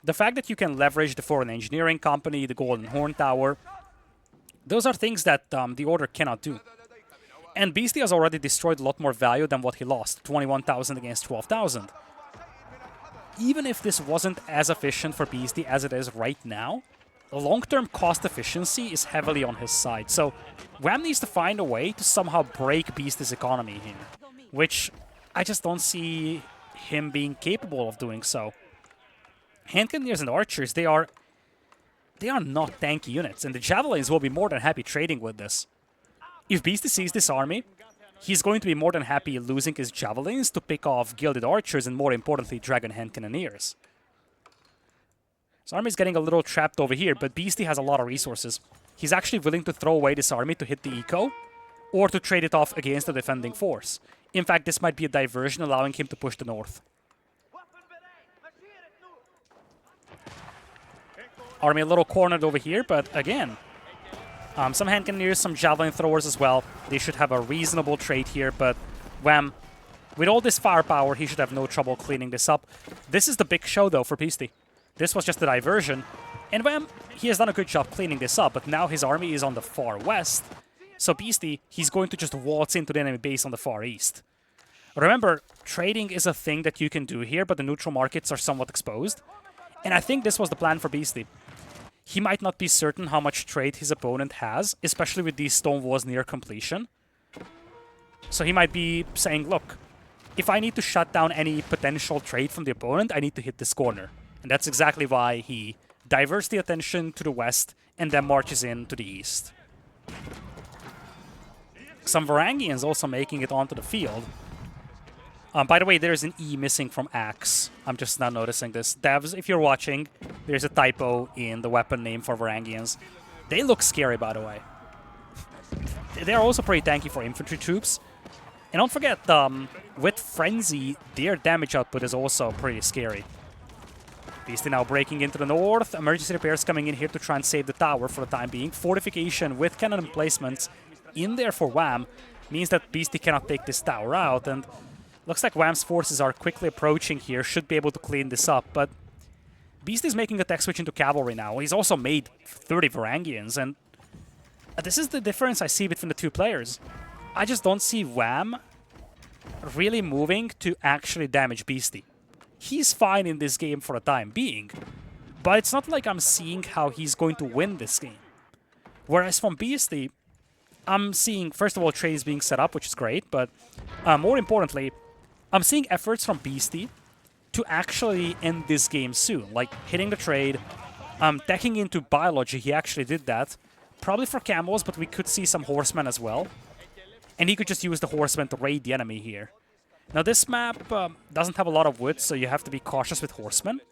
[SPEAKER 1] the fact that you can leverage the foreign engineering company, the Golden Horn Tower, those are things that the Order cannot do. And Beasty has already destroyed a lot more value than what he lost, 21,000 against 12,000. Even if this wasn't as efficient for Beasty as it is right now, the long-term cost efficiency is heavily on his side. So Wam needs to find a way to somehow break Beasty's economy here, which I just don't see him being capable of doing so. Hand cannoneers and archers, they are not tanky units, and the javelins will be more than happy trading with this. If Beasty sees this army, he's going to be more than happy losing his javelins to pick off gilded archers and, more importantly, dragon hand cannoneers. This army is getting a little trapped over here, but Beasty has a lot of resources. He's actually willing to throw away this army to hit the eco, or to trade it off against the defending force. In fact, this might be a diversion, allowing him to push the north. Army a little cornered over here, but again, some hand cannoneers, some javelin throwers as well. They should have a reasonable trade here, but Wam, with all this firepower, he should have no trouble cleaning this up. This is the big show, though, for Beasty. This was just a diversion, and Wam, he has done a good job cleaning this up, but now his army is on the far west. So Beasty, he's going to just waltz into the enemy base on the far east. Remember, trading is a thing that you can do here, but the neutral markets are somewhat exposed. And I think this was the plan for Beasty. He might not be certain how much trade his opponent has, especially with these stone walls near completion. So he might be saying, look, if I need to shut down any potential trade from the opponent, I need to hit this corner. And that's exactly why he diverts the attention to the west and then marches in to the east. Some Varangians also making it onto the field. By the way, there's an E missing from Axe. I'm just not noticing this. Devs, if you're watching, there's a typo in the weapon name for Varangians. They look scary, by the way. They're also pretty tanky for infantry troops. And don't forget, with Frenzy, their damage output is also pretty scary. Beasty now breaking into the north. Emergency repairs coming in here to try and save the tower for the time being. Fortification with cannon emplacements in there for Wam means that Beasty cannot take this tower out, and looks like Wam's forces are quickly approaching here, should be able to clean this up, but Beasty's making a tech switch into cavalry now. He's also made 30 Varangians, and this is the difference I see between the two players. I just don't see Wam really moving to actually damage Beasty. He's fine in this game for the time being, but it's not like I'm seeing how he's going to win this game. Whereas from Beasty, I'm seeing, first of all, trades being set up, which is great, but more importantly, I'm seeing efforts from Beasty to actually end this game soon, like hitting the trade, teching into biology. He actually did that, probably for camels, but we could see some horsemen as well. And he could just use the horsemen to raid the enemy here. Now this map doesn't have a lot of wood, so you have to be cautious with horsemen,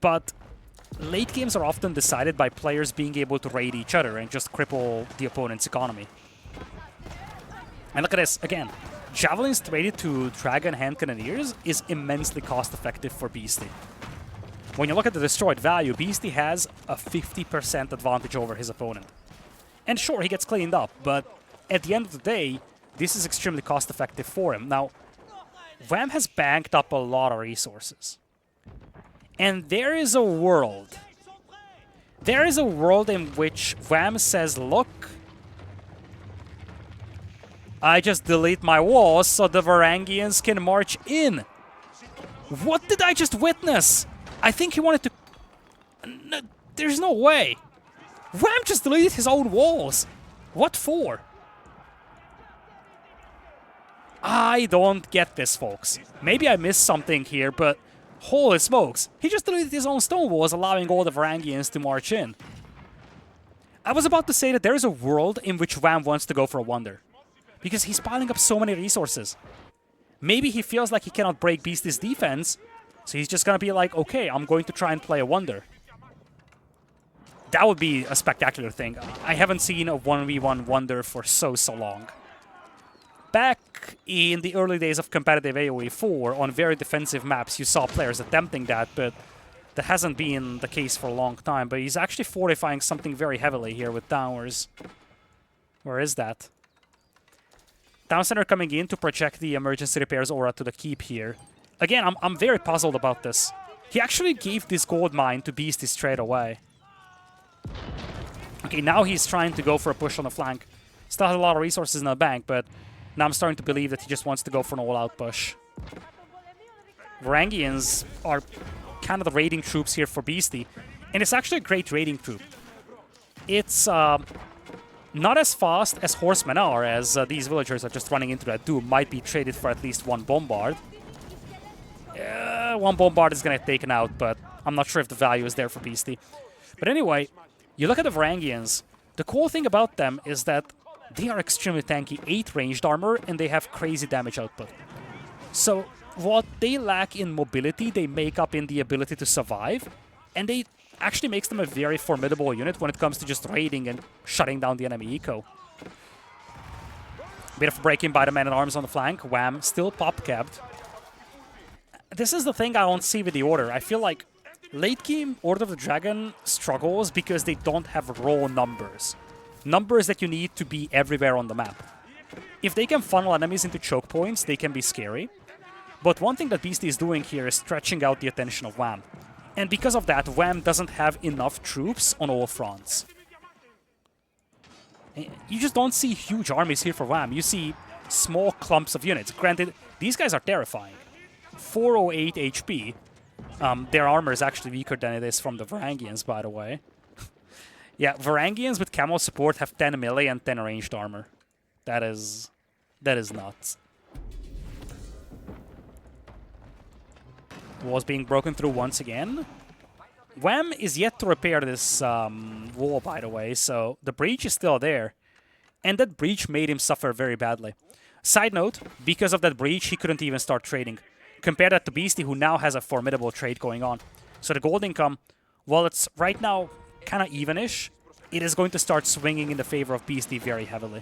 [SPEAKER 1] but late games are often decided by players being able to raid each other and just cripple the opponent's economy. And look at this, again. Javelins traded to Dragon Hand Cannoneers is immensely cost-effective for Beasty. When you look at the destroyed value, Beasty has a 50% advantage over his opponent. And sure, he gets cleaned up, but at the end of the day, this is extremely cost-effective for him. Now, Wam has banked up a lot of resources. And there is a world. There is a world in which Wam says, look, I just delete my walls so the Varangians can march in. What did I just witness? I think he wanted to... No, there's no way. Wam just deleted his own walls. What for? I don't get this, folks. Maybe I missed something here, but holy smokes. He just deleted his own stone walls, allowing all the Varangians to march in. I was about to say that there is a world in which Wam wants to go for a wonder, because he's piling up so many resources. Maybe he feels like he cannot break Beasty's defense, so he's just gonna be like, okay, I'm going to try and play a wonder. That would be a spectacular thing. I haven't seen a 1v1 wonder for so long. Back in the early days of competitive AoE4, on very defensive maps, you saw players attempting that, but that hasn't been the case for a long time. But he's actually fortifying something very heavily here with towers. Where is that? Town center coming in to project the emergency repairs aura to the keep here. Again, I'm very puzzled about this. He actually gave this gold mine to Beasty straight away. Okay, now he's trying to go for a push on the flank. Still has a lot of resources in the bank, but now I'm starting to believe that he just wants to go for an all-out push. Varangians are kind of the raiding troops here for Beasty, and it's actually a great raiding troop. It's not as fast as horsemen are, as these villagers are just running into that doom. Might be traded for at least one bombard. One bombard is going to get taken out, but I'm not sure if the value is there for Beasty. But anyway, you look at the Varangians. The cool thing about them is that they are extremely tanky, 8 ranged armor, and they have crazy damage output. So what they lack in mobility, they make up in the ability to survive, and they actually makes them a very formidable unit when it comes to just raiding and shutting down the enemy eco. Bit of breaking by the man-at-arms on the flank. Wam still pop-capped. This is the thing I don't see with the Order. I feel like late game Order of the Dragon struggles because they don't have raw numbers. Numbers that you need to be everywhere on the map. If they can funnel enemies into choke points, they can be scary. But one thing that Beasty is doing here is stretching out the attention of Wam. And because of that, Wam doesn't have enough troops on all fronts. You just don't see huge armies here for Wam. You see small clumps of units. Granted, these guys are terrifying. 408 HP. Their armor is actually weaker than it is from the Varangians, by the way. Yeah, Varangians with camel support have 10 melee and 10 ranged armor. That is nuts. Walls being broken through once again. Wam is yet to repair this wall, by the way, so the breach is still there. And that breach made him suffer very badly. Side note, because of that breach, he couldn't even start trading. Compare that to Beasty, who now has a formidable trade going on. So the gold income, while it's right now kind of evenish, it is going to start swinging in the favor of Beasty very heavily.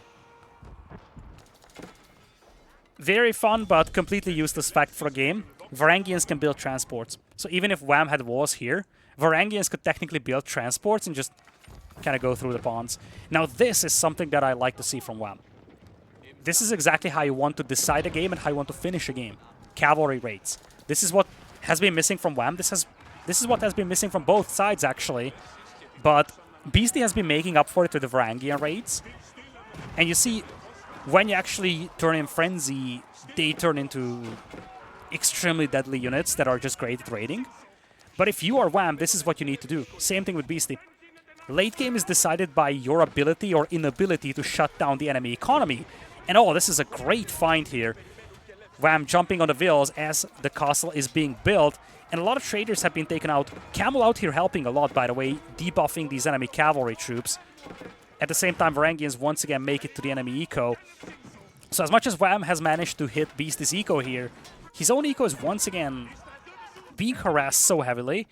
[SPEAKER 1] Very fun, but completely useless fact for a game. Varangians can build transports. So even if Wam had walls here, Varangians could technically build transports and just kind of go through the ponds. Now this is something that I like to see from Wam. This is exactly how you want to decide a game and how you want to finish a game. Cavalry raids. This is what has been missing from Wam. This is what has been missing from both sides, actually. But Beasty has been making up for it with the Varangian raids. And you see, when you actually turn in Frenzy, they turn into extremely deadly units that are just great at raiding. But if you are Wam, this is what you need to do. Same thing with Beasty. Late game is decided by your ability or inability to shut down the enemy economy. And oh, this is a great find here. Wam jumping on the vills as the castle is being built. And a lot of traders have been taken out. Camel out here helping a lot, by the way, debuffing these enemy cavalry troops. At the same time, Varangians once again make it to the enemy eco. So as much as Wam has managed to hit Beasty's eco here, his own eco is once again being harassed so heavily.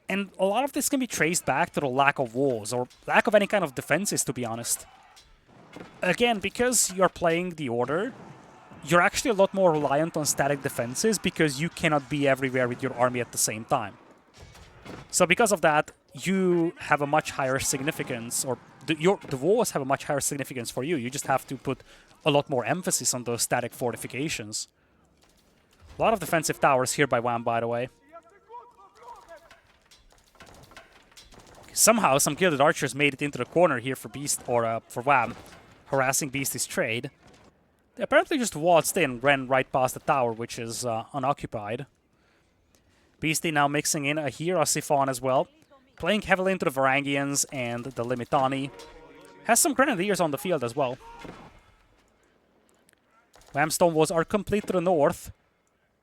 [SPEAKER 1] And a lot of this can be traced back to the lack of walls, or lack of any kind of defenses, to be honest. Again, because you're playing the Order, you're actually a lot more reliant on static defenses because you cannot be everywhere with your army at the same time. So because of that, you have a much higher significance, or the walls have a much higher significance for you. You just have to put a lot more emphasis on those static fortifications. A lot of defensive towers here by Wam, by the way. Somehow, some gilded archers made it into the corner here for for Wam, harassing Beasty's trade. They apparently just waltzed in, ran right past the tower, which is unoccupied. Beasty now mixing in a Hero Siphon as well, playing heavily into the Varangians and the Limitani. Has some Grenadiers on the field as well. Wam stone walls are complete to the north.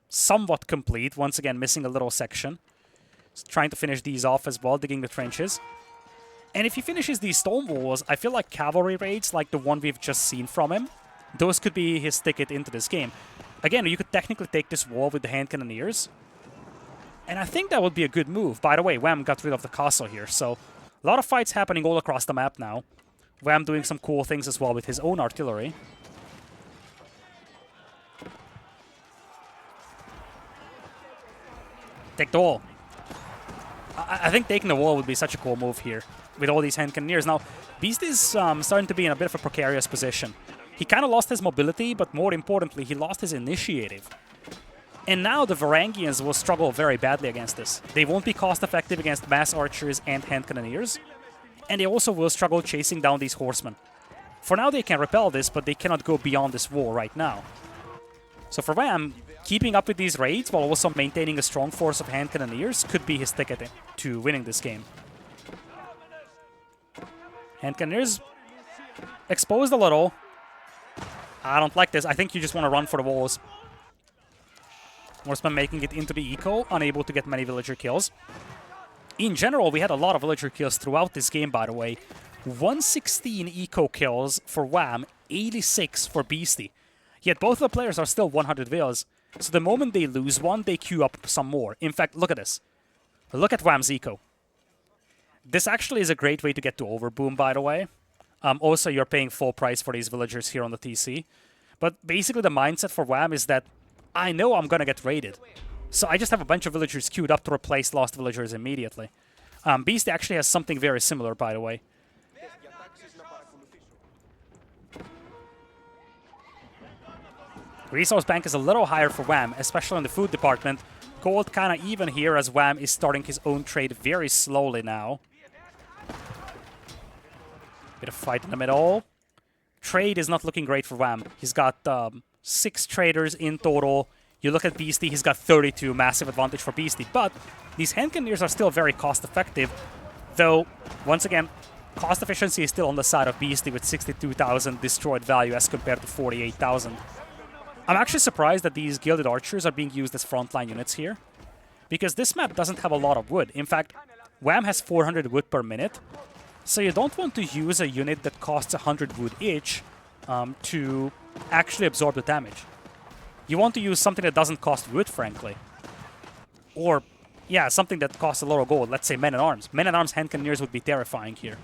[SPEAKER 1] Somewhat complete, once again missing a little section. He's trying to finish these off as well, digging the trenches. And if he finishes these stone walls, I feel like cavalry raids, like the one we've just seen from him, those could be his ticket into this game. Again, you could technically take this wall with the hand cannoneers. And I think that would be a good move. By the way, Wam got rid of the castle here, so A lot of fights happening all across the map now. Wam doing some cool things as well with his own artillery. Take the wall. I think taking the wall would be such a cool move here with all these hand cannoneers. Now, Beast is starting to be in a bit of a precarious position. He kind of lost his mobility, but more importantly, he lost his initiative. And now the Varangians will struggle very badly against this. They won't be cost-effective against mass archers and hand cannoneers, and they also will struggle chasing down these horsemen. For now, they can repel this, but they cannot go beyond this wall right now. So for Wam, keeping up with these raids while also maintaining a strong force of hand cannoneers could be his ticket to winning this game. Hand cannoneers exposed a little. I don't like this. I think you just want to run for the walls. Horseman making it into the eco, unable to get many villager kills. In general, we had a lot of villager kills throughout this game, by the way. 116 eco kills for Wam, 86 for Beasty. Yet both of the players are still 100 vills. So the moment they lose one, they queue up some more. In fact, look at this. Look at Wam's eco. This actually is a great way to get to overboom, by the way. Also, you're paying full price for these villagers here on the TC. But basically the mindset for Wam is that I know I'm going to get raided. So I just have a bunch of villagers queued up to replace lost villagers immediately. Beast actually has something very similar, by the way. Resource bank is a little higher for Wam, especially in the food department. Gold kind of even here as Wam is starting his own trade very slowly now. Bit of fight in the middle. Trade is not looking great for Wam. He's got 6 traders in total. You look at Beasty, he's got 32, massive advantage for Beasty. But these hand cannoneers are still very cost-effective. Though, once again, cost efficiency is still on the side of Beasty with 62,000 destroyed value as compared to 48,000. I'm actually surprised that these Gilded Archers are being used as frontline units here, because this map doesn't have a lot of wood. In fact, Wam has 400 wood per minute, so you don't want to use a unit that costs 100 wood each to actually absorb the damage. You want to use something that doesn't cost wood, frankly. Or, yeah, something that costs a lot of gold. Let's say Men-at-Arms. Men-at-Arms hand cannoneers would be terrifying here.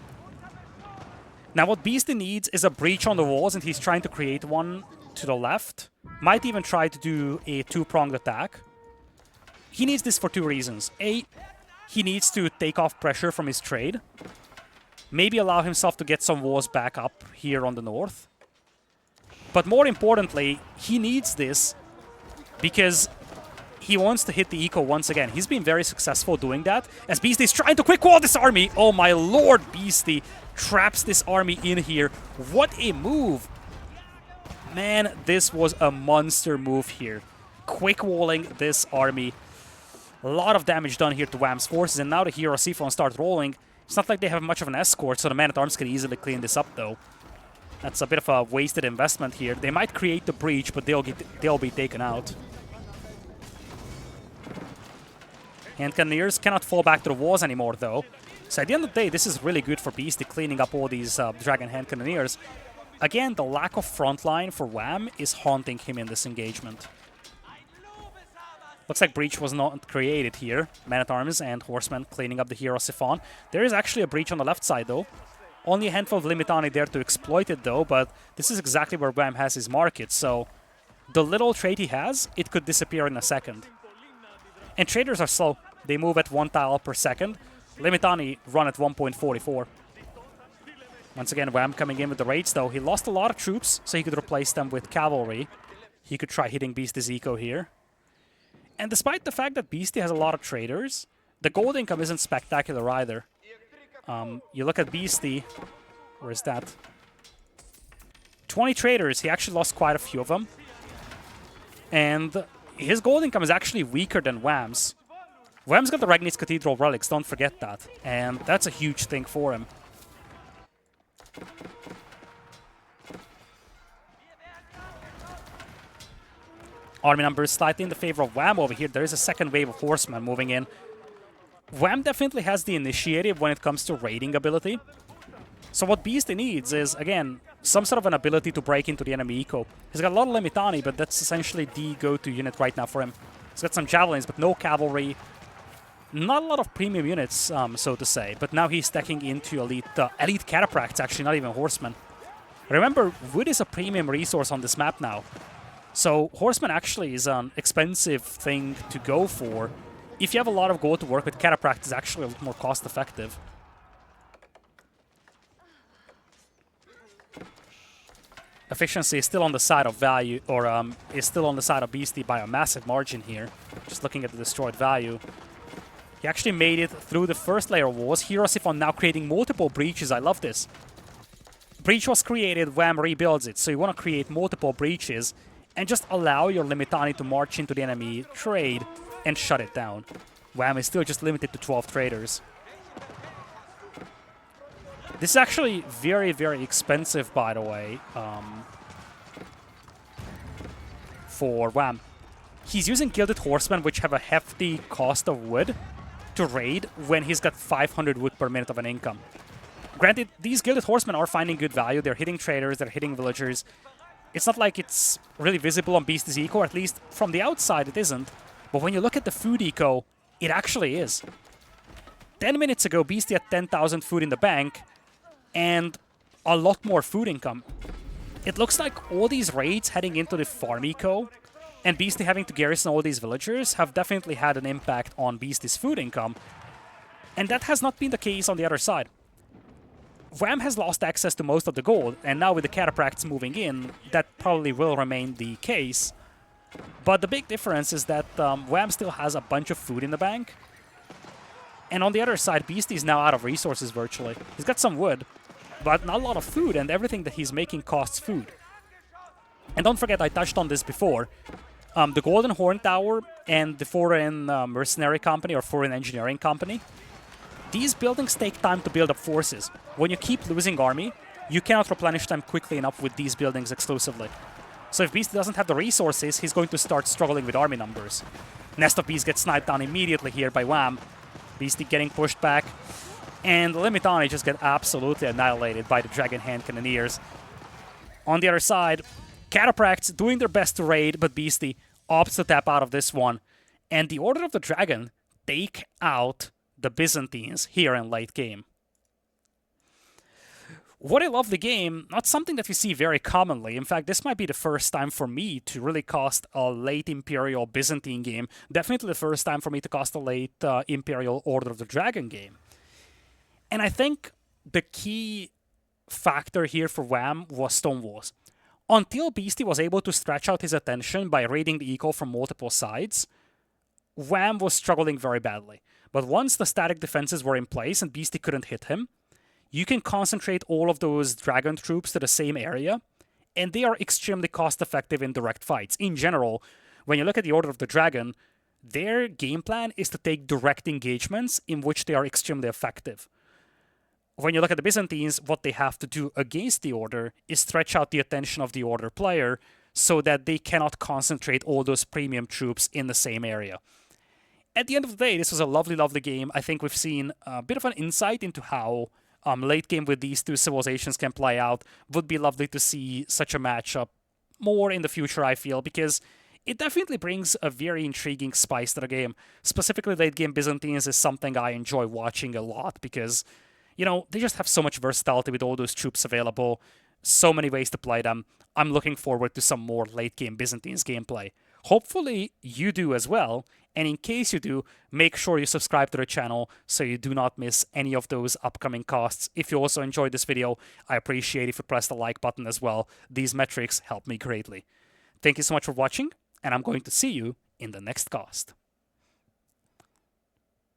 [SPEAKER 1] Now, what Beasty needs is a breach on the walls, and he's trying to create one to the left. Might even try to do a 2-pronged attack. He needs this for 2 reasons. A, he needs to take off pressure from his trade. Maybe allow himself to get some walls back up here on the north. But more importantly, he needs this because he wants to hit the eco once again. He's been very successful doing that, as Beasty is trying to quick wall this army. Oh my lord, Beasty traps this army in here. What a move. Man, this was a monster move here. Quick walling this army. A lot of damage done here to Wam's forces, and now the Hero Seaphone start rolling. It's not like they have much of an escort, so the Man-at-Arms can easily clean this up, though. That's a bit of a wasted investment here. They might create the breach, but they'll be taken out. Hand cannoneers cannot fall back to the walls anymore, though. So at the end of the day, this is really good for Beasty, cleaning up all these Dragon hand cannoneers. Again, the lack of frontline for Wam is haunting him in this engagement. Looks like breach was not created here. Man-at-Arms and Horsemen cleaning up the Hero Siphon. There is actually a breach on the left side, though. Only a handful of Limitani there to exploit it, though, but this is exactly where Wam has his market, so the little trade he has, it could disappear in a second. And traders are slow. They move at 1 tile per second. Limitani run at 1.44. Once again, Wam coming in with the raids, though. He lost a lot of troops, so he could replace them with cavalry. He could try hitting Beasty's eco here. And despite the fact that Beasty has a lot of traders, the gold income isn't spectacular either. You look at Beasty, where is that? 20 traders, he actually lost quite a few of them. And his gold income is actually weaker than Wam's. Wam's got the Ragni's Cathedral relics, don't forget that. And that's a huge thing for him. Army numbers slightly in the favor of Wam over here. There is a second wave of horsemen moving in. Wam definitely has the initiative when it comes to raiding ability. So what Beasty needs is, again, some sort of an ability to break into the enemy eco. He's got a lot of Limitani, but that's essentially the go-to unit right now for him. He's got some javelins, but no cavalry. Not a lot of premium units, so to say, but now he's stacking into elite Cataphracts, actually, not even Horsemen. Remember, wood is a premium resource on this map now. So Horseman actually is an expensive thing to go for. If you have a lot of gold to work with, Cataphract is actually a lot more cost-effective. Efficiency is still on the side of value, or is still on the side of Beasty by a massive margin here. Just looking at the destroyed value. He actually made it through the first layer of walls. Heroesifon now creating multiple breaches. I love this. Breach was created, Wam rebuilds it. So you want to create multiple breaches and just allow your Limitani to march into the enemy trade and shut it down. Wam is still just limited to 12 traders. This is actually very, very expensive, by the way, for Wam. He's using Gilded Horsemen, which have a hefty cost of wood, to raid when he's got 500 wood per minute of an income. Granted, these Gilded Horsemen are finding good value. They're hitting traders, they're hitting villagers. It's not like it's really visible on Beast's eco, at least from the outside it isn't. But when you look at the food eco, it actually is. 10 minutes ago, Beastie had 10,000 food in the bank, and a lot more food income. It looks like all these raids heading into the farm eco and Beastie having to garrison all these villagers have definitely had an impact on Beastie's food income. And that has not been the case on the other side. Wam has lost access to most of the gold, and now with the Cataphracts moving in, that probably will remain the case. But the big difference is that Wam still has a bunch of food in the bank. And on the other side, Beastie is now out of resources virtually. He's got some wood, but not a lot of food, and everything that he's making costs food. And don't forget, I touched on this before. The Golden Horn Tower and the Foreign Mercenary Company or Foreign Engineering Company, these buildings take time to build up forces. When you keep losing army, you cannot replenish them quickly enough with these buildings exclusively. So if Beast doesn't have the resources, he's going to start struggling with army numbers. Nest of Beast gets sniped down immediately here by Wam. Beastie getting pushed back. And Limitani just get absolutely annihilated by the Dragon Hand Cannoneers. On the other side, Cataphracts doing their best to raid, but Beastie opts to tap out of this one. And the Order of the Dragon take out the Byzantines here in late game. What I love the game, not something that we see very commonly. In fact, this might be the first time for me to really cast a late Imperial Byzantine game. Definitely the first time for me to cast a late Imperial Order of the Dragon game. And I think the key factor here for Wam was Stonewalls. Until Beastie was able to stretch out his attention by raiding the eco from multiple sides, Wam was struggling very badly. But once the static defenses were in place and Beastie couldn't hit him, you can concentrate all of those dragon troops to the same area, and they are extremely cost-effective in direct fights. In general, when you look at the Order of the Dragon, their game plan is to take direct engagements in which they are extremely effective. When you look at the Byzantines, what they have to do against the Order is stretch out the attention of the Order player so that they cannot concentrate all those premium troops in the same area. At the end of the day, this was a lovely, lovely game. I think we've seen a bit of an insight into how late game with these two civilizations can play out. Would be lovely to see such a matchup more in the future, I feel, because it definitely brings a very intriguing spice to the game. Specifically, late game Byzantines is something I enjoy watching a lot because, you know, they just have so much versatility with all those troops available, so many ways to play them. I'm looking forward to some more late game Byzantines gameplay. Hopefully you do as well, and in case you do, make sure you subscribe to the channel so you do not miss any of those upcoming casts. If you also enjoyed this video, I appreciate if you press the like button as well. These metrics help me greatly. Thank you so much for watching, and I'm going to see you in the next cast.